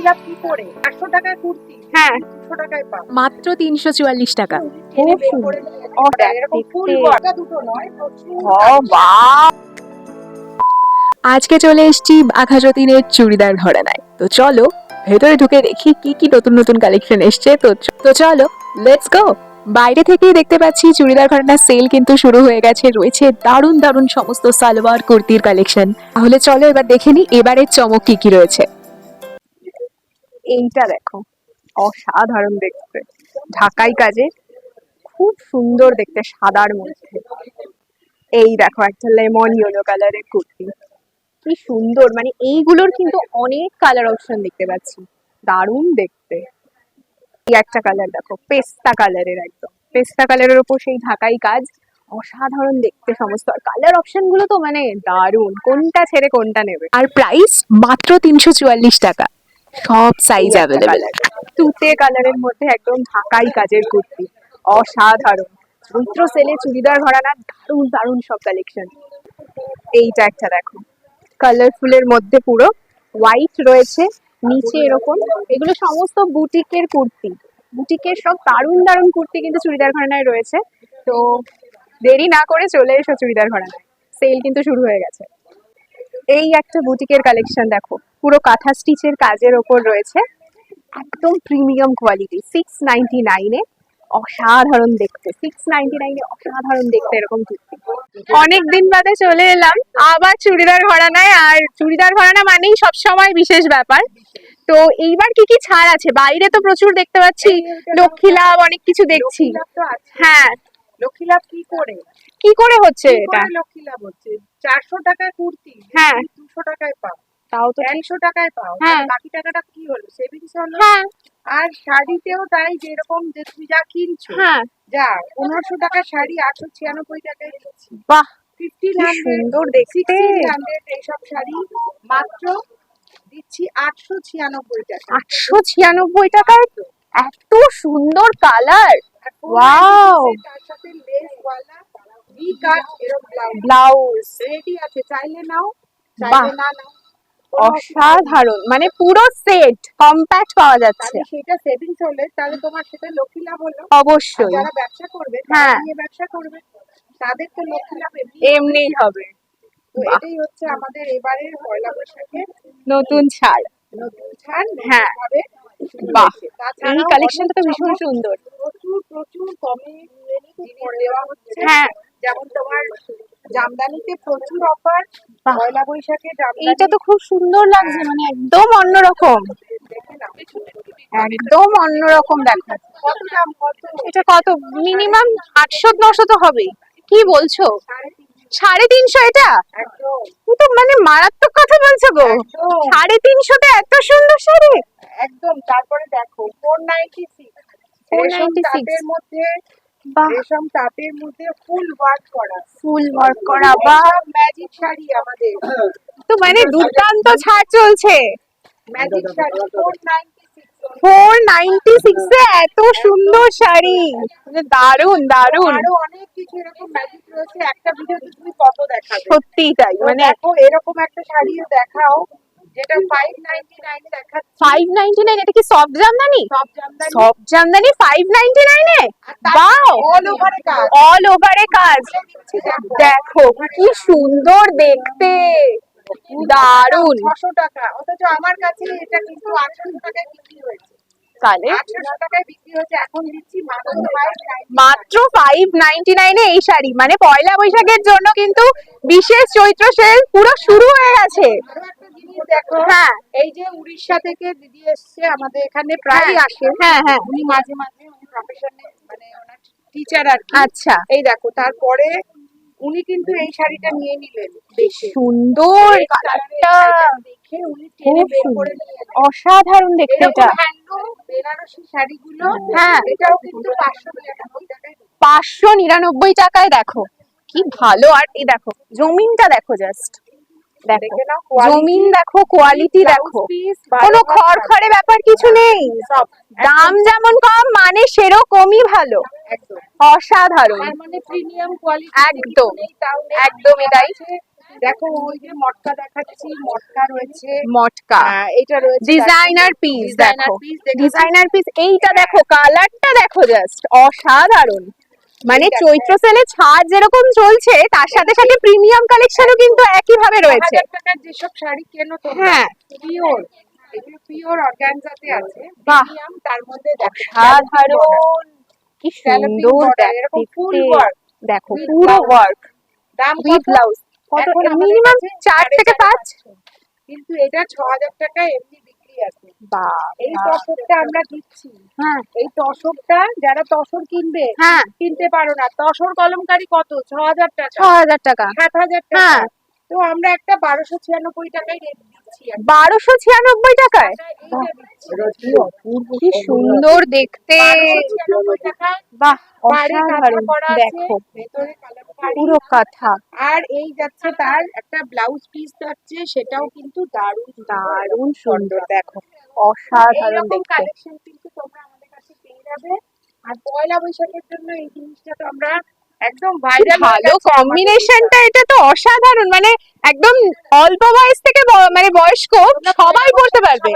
লাভ কি করে 400 টাকায় কুর্তি হ্যাঁ 200 টাকায় পাও মাত্র 344 টাকা। খুব সুন্দর। ও এরকম ফুল দেখতে। বড়া দুটো নয় প্রচুর ও বাহ, আজকে চলে এসেছি বাঘা যতীনের চুড়িদার ঘরানায়। তো চলো ভেতরে ঢুকে দেখি কি কি নতুন নতুন কালেকশন এসছে। তো চলো লেটস গো। বাইরে থেকেই দেখতে পাচ্ছি চুড়িদার ঘরানার সেল কিন্তু শুরু হয়ে গেছে। রয়েছে দারুণ দারুণ সমস্ত সালোয়ার কুর্তির কালেকশন। তাহলে চলো এবার দেখে নি এবারের চমক কি কি রয়েছে। এইটা দেখো, অসাধারণ দেখতে, ঢাকাই কাজে, খুব সুন্দর দেখতে, সাদার মধ্যে। এই দেখো একটা লেমন ইয়েলো কালারের কুর্তি, কি সুন্দর। মানে এইগুলোর কিন্তু অনেক কালার অপশন দেখতে পাচ্ছি, দারুণ দেখতে। এই একটা কালার দেখো, পেস্তা কালারের, একদম পেস্তা কালারের উপর সেই ঢাকাই কাজ, অসাধারণ দেখতে সমস্ত। আর কালার অপশন গুলো তো মানে দারুণ, কোনটা ছেড়ে কোনটা নেবে। আর প্রাইস মাত্র 344 টাকা। সব সাইজ অ্যাভেলেবেল। তুতে কালারের মধ্যে একদম ঢাকাই কাজের কুর্তি, অসাধারণ। চৈত্র সেলে চুড়িদার ঘরানা দারুণ দারুণ সব কালেকশন। এইটা একটা দেখো, কালারফুলের মধ্যে পুরো হোয়াইট রয়েছে, নিচে এরকম, এগুলো সমস্ত বুটিকের কুর্তি। বুটিকের সব দারুণ দারুণ কুর্তি কিন্তু চুড়িদার ঘরানায় রয়েছে। তো দেরি না করে চলে এসো চুড়িদার ঘরানায়, সেল কিন্তু শুরু হয়ে গেছে। এই একটা বুটিকের কালেকশন দেখো, পুরো কাঁথা স্টিচের কাজের ওপর রয়েছে, একদম প্রিমিয়াম কোয়ালিটি, 699-এ, অসাধারণ দেখতে। 699-এ অসাধারণ দেখতে এরকম কুর্তি। অনেকদিন বাদে চলে এলাম আবার চুড়িদার ঘরানায়। আর চুড়িদার ঘরানা মানেই সবসময় বিশেষ ব্যাপার। তো এইবার কি কি ছাড় আছে? বাইরে তো প্রচুর দেখতে পাচ্ছি, লক্ষ্মী লাভ অনেক কিছু দেখছি। লক্ষ্মী লাভ তো আছে। হ্যাঁ, লক্ষ্মী লাভ কি করে কি করে হচ্ছে কি এটা? করে লক্ষ্মী লাভ হচ্ছে 400 টাকায় কুর্তি হ্যাঁ। 200 টাকায় পাও, তাও তো ঠিক। 100 টাকায় পাও, হ্যাঁ। তাহলে বাকি টাকাটা কি হলো? সেভিংস হলো। হ্যাঁ আর শাড়িতেও তাই, যেরকম যে তুমি যা কিনছো, হ্যাঁ, যা 1500 টাকার শাড়ি 896 টাকায় দিচ্ছি। বাহ, 1500 সুন্দর দেখতে। 1600 এইসব শাড়ি মাত্র দিচ্ছি 896 টাকা। 896 টাকায় এত সুন্দর কালার, আর ওয়াও। তার সাথে লেস ওয়ালা ভি কাট এরকম ব্লাউজ রেডি আছে, চাইলে নাও, বাহ। চাইলে না নাও, অসাধারণ, মানে পুরো সেট কম্প্যাক্ট পাওয়া যাচ্ছে। তাহলে সেটা সেভিংস হলে তাহলে তোমার সেটা লক্ষ্মী লাভ হলো। আর অবশ্যই, যারা ব্যবসা করবে হ্যাঁ। তারা নিয়ে ব্যবসা করবে, তাদের তো লক্ষ্মী লাভ এমনিই হবে। তো বাহ। এটাই হচ্ছে আমাদের এবারের পয়লা বৈশাখের নতুন ছাড়, নতুন ছাড়, হ্যাঁ। নতুনভাবে শুরু বাহ, হয়েছে। এই তাছাড়াও কালেকশনটা তো অনেক ভীষণ চমক, সুন্দর। প্রচুর প্রচুর কমে জিনিস দেওয়া হচ্ছে। হ্যাঁ, যেমন তোমার জামদানিতে প্রচুর অফার, বাহ। পয়লা বৈশাখে জামদানি এইটা তো খুব সুন্দর লাগছে, মানে একদম অন্যরকম, দেখে নাও। একদম অন্যরকম। দেখো কত দাম, কত? এটা কত, মিনিমাম 800-900 তো হবেই। কি বলছো? 350 এটা? একদম তুমি তো মানে মারাত্মক কথা বলছো গো। একদম 350-তে এত সুন্দর শাড়ি? একদম। তারপরে দেখো 496 রেশম 496, তাঁতের মধ্যে, বাহ, রেশম তাঁতের মধ্যে ফুল ওয়ার্ক করা, ফুল ওয়ার্ক করা, বাহ। বাহ, ম্যাজিক শাড়ি আমাদের, তো মানে দুর্দান্ত ছাড় চলছে। ম্যাজিক শাড়ি 496। 496-এ এত সুন্দর শাড়ি, মানে দারুণ দারুণ, আরো অনেক কিছু এরকম ম্যাজিক রয়েছে, একটা ভিডিওতে তুমি কত দেখাবে। সত্যিই তাই। তো মানে দেখো এরকম একটা শাড়িও দেখাও যেটা 599 দেখাচ্ছে। 599? এটা কি সফট জামদানি? সব জামদানি, সফট জামদানি 599-এ? বাও, অল ওভারে কাজ, অল ওভারে কাজ। দিচ্ছি দেখো। দেখো কি সুন্দর দেখতে, দারুণ। 600 টাকা, অথচ আমার কাছে এটা কিন্তু 800 টাকায় বিক্রি হয়েছে। তাহলে 800 টাকায় বিক্রি হয়েছে, এখন দিচ্ছি মাত্র 599। মাত্র 599-এ এই শাড়ি। মানে পয়লা বৈশাখের জন্য কিন্তু বিশেষ চৈত্র সেল পুরো শুরু হয়ে গেছে। আরো একটা জিনিস দেখো, হ্যাঁ, এই যে উড়িষ্যা থেকে দিদি এসছে আমাদের এখানে, প্রায় হ্যাঁ, আসে। হ্যাঁ, হ্যাঁ। উনি মাঝে মাঝে উনি প্রফেশনে মানে ওনার টিচার আর কি। আচ্ছা, এই দেখো, তারপরে উনি কিন্তু এই শাড়িটা নিয়ে নিলেন দেখে, সুন্দর এই কালারটা, শাড়িটা দেখে উনি টেনে খুব বের সুন্দর, করে নিয়ে এলেন। অসাধারণ দেখতে এরকম এটা। হ্যান্ডলুম বেনারসি শাড়িগুলো, হ্যাঁ। এটাও কিন্তু 599 টাকায়। 599 টাকায় দেখো কি ভালো। আর এই দেখো জমিনটা দেখো, জাস্ট দেখো দেখে নাও quality, জমিন দেখো, কোয়ালিটি blouse দেখো, piece, কোনো 12 খড়খড়ে ব্যাপার কিছু নেই। সব দাম যেমন কম, মানে সেরকমই ভালো, একদম। অসাধারণ। তার মানে প্রিমিয়াম কোয়ালিটি, একদম, তাও একদমই তাই। দেখো ওই যে মটকা দেখাচ্ছি, মটকা রয়েছে, মটকা এটা রয়েছে ডিজাইনার পিস, ডিজাইনার দেখো পিস, দেখো ডিজাইনার পিস। এইটা দেখো, কালারটা দেখো, জাস্ট অসাধারণ। মানে ঠিক আছে। চৈত্র সেলে ছাড় যেরকম চলছে, তার সাথে সাথে প্রিমিয়াম কালেকশনও কিন্তু একই ভাবে রয়েছে। 1000 টাকার যেসব শাড়ি কেনো তোমরা, হ্যাঁ, পিওর, এগুলো পিওর অর্গানজাতে আছে, বাহ। প্রিমিয়াম, তার মধ্যে দেখো সাধারণ, কি Scalloping সুন্দর border, এরকম ফুল দেখতে। ওয়ার্ক, দেখো with পুরো blouse। ওয়ার্ক দাম উইথ কত? ব্লাউজ। কত? এখন আমাদের মিনিমাম কাছে 4 থেকে 5। 550, কিন্তু এটা 6000 টাকায় এমনি বিক্রি আছে। বাহ, এই তসরটা আমরা দিচ্ছি, হ্যাঁ এই তসরটা যারা তসর কিনবে, হ্যাঁ, কিনতে পারো না, তসর কলমকারি কত? 6000 টাকা, 6000 টাকা। 7000 টাকা। হ্যাঁ। তো আমরা একটা 1296 টাকায় রেট দিচ্ছি। 1296 টাকায়। এইটা দিচ্ছি কি সুন্দর দেখতে, 1296 টাকায়। বাহ বাইরে কাঁথা অসাধারণ। করা আছে, দেখো ভেতরে কালামকারী। পুরো কাঁথা, আর এই যাচ্ছে তার একটা ব্লাউজ পিস যাচ্ছে, সেটাও কিন্তু দারুণ দারুণ সুন্দর। দেখো অসাধারণ এইরকম দেখতে। কালেকশন কিন্তু তোমরা আমাদের কাছে পেয়ে যাবে। আর পয়লা বৈশাখের জন্য এই জিনিসটা তো আমরা একদম ভাইরাল, ভালো কম্বিনেশনটা, এটা তো অসাধারণ। মানে একদম অল্প বয়স থেকে মানে বয়স্ক সবাই পড়তে পারবে।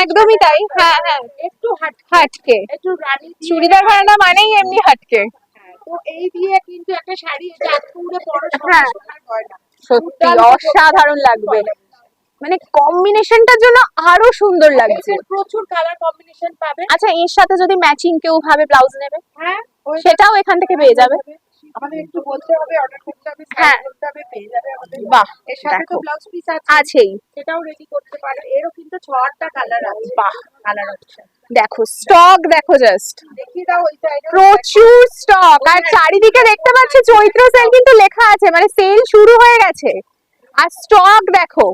একদমই তাই। হ্যাঁ হ্যাঁ, একটু হাটকে একটু রানী দিয়ে, চুড়িদার ঘরানা মানেই এমনি হাটকে। তো এই দিয়ে কিন্তু একটা শাড়ি এটা আজকে উড়ে পরো, হ্যাঁ। সোনার গয়না, সত্যি দুর্দান্ত অসাধারণ লাগবে। মানে কম্বিনেশনটার জন্য আরো সুন্দর লাগছে। এদের প্রচুর কালার কম্বিনেশন পাবে। আচ্ছা, এর সাথে যদি ম্যাচিং কেউ ভাবে ব্লাউজ নেবে, হ্যাঁ, ওই সেটাও এখান থেকে পেয়ে যাবে। আমাদের একটু বলতে হবে, অর্ডার করতে হবে, হ্যাঁ। সাইজ করতে হবে, পেয়ে যাবে আমাদের। বাহ, এর সাথে তো দেখো ব্লাউজ পিস আছে, আছেই। সেটাও রেডি করতে পারো। এরও কিন্তু 6টা কালার আছে। বাহ, কালার অপশন দেখো স্টক দেখো, জাস্ট দেখিয়ে দাও ওই সাইডে। প্রচুর স্টক। আর চারিদিকে দেখতে পাচ্ছি চৈত্র সেল কিন্তু লেখা আছে, মানে সেল শুরু হয়ে গেছে। আর স্টক দেখো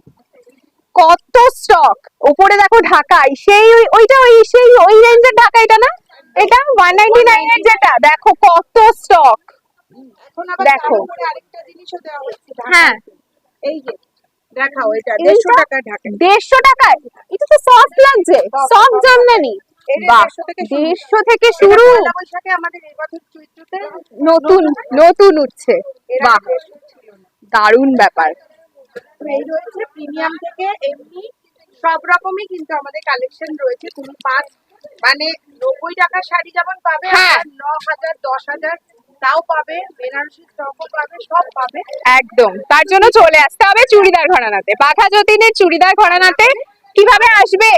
কত স্টক। উপরে দেখো ঢাকাই, সেই ওইটা সেই ওই রেঞ্জের ঢাকা, এটা না, এটা 199 এর যেটা, দেখো কত স্টক। এখন আবার দেখো। তার উপরে আরেকটা জিনিসও দেওয়া হচ্ছে ঢাকা। হ্যাঁ। এই যে দেখাও, এটা এইটা 150 টাকা ঢাকা। 150 টাকায়। এটা তো সফট লাগছে, সফট জামদানি। এটা বাহ, 150 থেকে শুরু। 150 থেকে শুরু। পয়লা বৈশাখে আমাদের এই বছর চৈত্রতে নতুন নতুন উঠছে। এরা বাহ, 150 ছিল না। দারুণ ব্যাপার। তো এই রয়েছে প্রিমিয়াম থেকে এমনি সব রকমই কিন্তু আমাদের কালেকশন রয়েছে। তুমি 5 মানে 90 টাকার শাড়ি যেমন পাবে, হ্যাঁ। আর 9000 10,000 তাও পাবে, বেনারসি স্টকও পাবে, সব পাবে। একদম, তার জন্য চলে আসতে হবে চুড়িদার ঘরানাতে। বাঘা যতীনের চুড়িদার ঘরানাতে কিভাবে আসবে?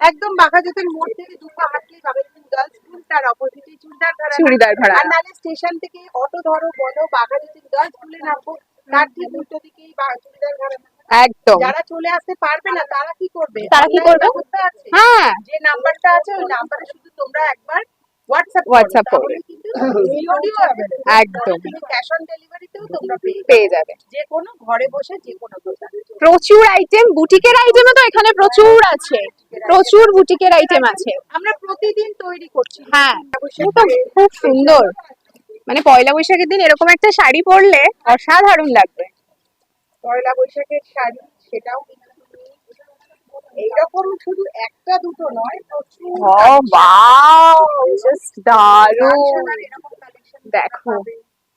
একদম বাঘাযতীন মোড় থেকে 2 পা হাঁটলেই বাঘাযতীন গার্লস স্কুল, তার অপোজিটে চুড়িদার ঘরানা। আর নালে স্টেশন থেকে অটো ধরো, বলো বাঘাযতীন গার্লস স্কুলে নামবো, তার ঠিক উল্টো দিকেই চুড়িদার ঘরানা। একদম। যারা চলে আসতে পারবে না তারা কি করবে? তারা কি Online করবে? ব্যবস্থা আছে। হ্যাঁ, যে নাম্বারটা আছে ওই নাম্বারে শুধু তোমরা একবার হোয়াটসঅ্যাপ করবে। একদম। ক্যাশ অন ডেলিভারিতেও তোমরা পেয়ে যাবে। যে কোনো ঘরে বসে যে কোনো দোকান। প্রচুর আইটেম, বুটিকের আইটেমও তো এখানে প্রচুর আছে। প্রচুর বুটিকের আইটেম আছে। আমরা প্রতিদিন তৈরি করছি। হ্যাঁ, এটা তো খুব সুন্দর। মানে পয়লা বৈশাখের দিন এরকম একটা শাড়ি পরলে অসাধারণ লাগবে। পয়লা বৈশাখের শাড়ি, সেটাও কিন্তু তুমি এইরকম শুধু একটা দুটো নয়, প্রচুর ও ওয়াও, জাস্ট দারুণ। কালেকশন, এরকম কালেকশন দেখো,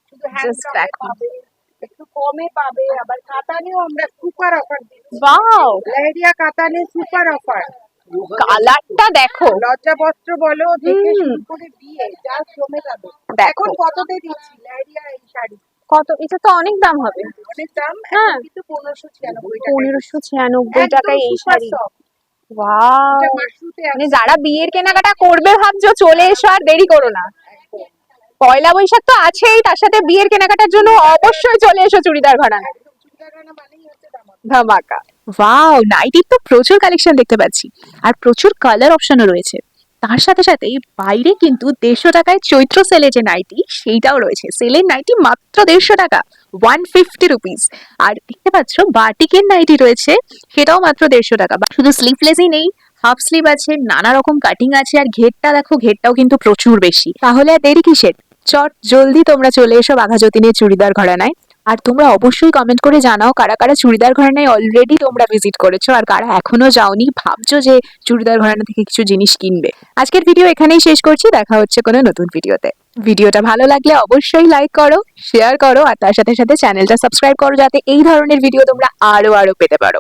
শুধু হ্যান্ড just দেখো। পাবে, একটু কমে পাবে। আবার কাতানেও আমরা সুপার অফার দিচ্ছি। ওয়াও, লেহেরিয়া কাতানে সুপার অফার। কালারটা দেখো। লজ্জা বস্ত্র বলো থেকে হুম। শুরু করে বিয়ে যা জমে যাবে। দেখো। এখন কততে দিচ্ছি লেহেরিয়া এই শাড়ি? কত? এটা তো অনেক দাম হবে। অনেক দাম। হ্যাঁ। এখন কিন্তু 1596 টাকা। 1596 টাকায় এই শাড়ি। এটা ওয়াও, মাশরুতে মানে আছে। যারা বিয়ের কেনাকাটা করবে ভাবছো, চলে এসো, আর দেরি করো না। পয়লা বৈশাখ তো আছেই, তার সাথে বিয়ের কেনাকাটার জন্য অবশ্যই চলে এসো চুড়িদার ঘরানা। একদম চুড়িদার ঘরানা মানেই হচ্ছে ধামাকা। ধামাকা। ওয়াও, নাইটির তো প্রচুর কালেকশন দেখতে পাচ্ছি, আর প্রচুর কালার অপশনও রয়েছে। তার সাথে সাথে বাইরে কিন্তু 150 টাকায় চৈত্র সেলে যে নাইটি, সেইটাও রয়েছে। সেলের নাইটি মাত্র 150 টাকা, 150 রুপিস। আর দেখতে পাচ্ছ বাটিকের নাইটি রয়েছে, সেটাও মাত্র 150 টাকা। শুধু স্লিভলেসই নেই, হাফ স্লিভ আছে, নানা রকম কাটিং আছে। আর ঘেরটা দেখো, ঘেরটাও কিন্তু প্রচুর বেশি। তাহলে আর দেরি কিসের? চট জলদি তোমরা চলে এসো বাঘা যতীনের চুড়িদার ঘরানায়। আর তোমরা অবশ্যই কমেন্ট করে জানাও কারা কারা চুড়িদার ঘরানায় অলরেডি তোমরা ভিজিট করেছো, আর কারা এখনো যাওনি, ভাবছো যে চুড়িদার ঘরানা থেকে কিছু জিনিস কিনবে। আজকের ভিডিও এখানেই শেষ করছি, দেখা হচ্ছে কোনো নতুন ভিডিওতে। ভিডিওটা ভালো লাগলে অবশ্যই লাইক করো, শেয়ার করো আর তার সাথে সাথে চ্যানেলটা সাবস্ক্রাইব করো যাতে এই ধরনের ভিডিও তোমরা আরো পেতে পারো।